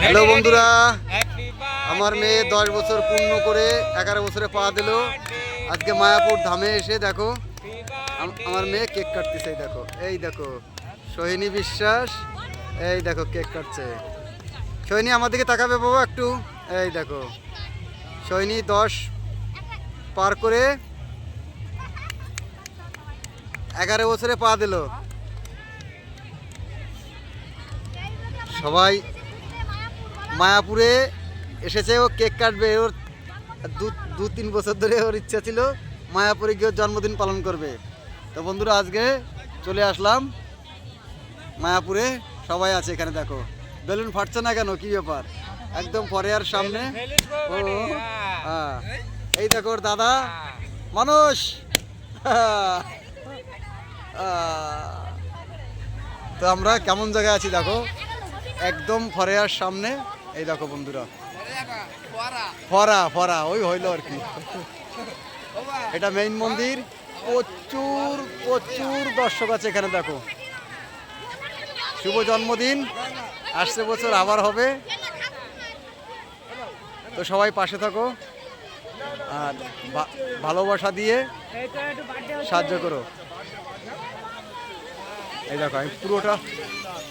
Hello বন্ধুরা, আমার মেয়ে 10 বছর পূর্ণ করে 11 বছরে পা দিল। আজকে মায়াপুর ধামে এসে দেখো আমার মেয়ে কেক কাটতেছে। এই দেখো সোহিনী বিশ্বাস, এই দেখো কেক কাটছে। সোহিনী আমার দিকে তাকাবে বাবা একটু। এই দেখো সোহিনী 10 পার করে 11 বছরে পা দিল। সবাই মায়াপুরে এসেছে, ও কেক কাটবে। ওর 2-3 বছর ধরে ওর ইচ্ছা ছিল মায়াপুরে গিয়ে ওর জন্মদিন পালন করবে। তো বন্ধুরা আজকে চলে আসলাম মায়াপুরে। সবাই আছে এখানে, দেখো বেলুন ফাটছে না কেন, কি ব্যাপার? একদম ফরেয়ার সামনে। ও হ্যাঁ, এই দেখো ওর দাদা মানুষ। তো আমরা কেমন জায়গায় আছি দেখো, একদম ফরেয়ার সামনে। এই দেখো বন্ধুরা, ফরা ফরা ওই হইলো আর কি। এটা মেইন মন্দির। প্রচুর প্রচুর দর্শক আছে এখানে, দেখো। শুভ জন্মদিন, আসছে বছর আবার হবে। তো সবাই পাশে থাকো আর ভালোবাসা দিয়ে সাহায্য করো। এই দেখো আমি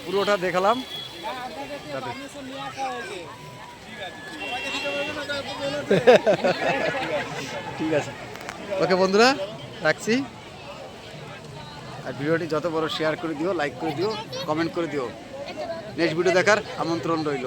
পুরোটা দেখালাম। ঠিক আছে, ওকে বন্ধুরা রাখছি। আর ভিডিওটি যত বড় শেয়ার করে দিও, লাইক করে দিও, কমেন্ট করে দিও। নেক্সট ভিডিও দেখার আমন্ত্রণ রইল।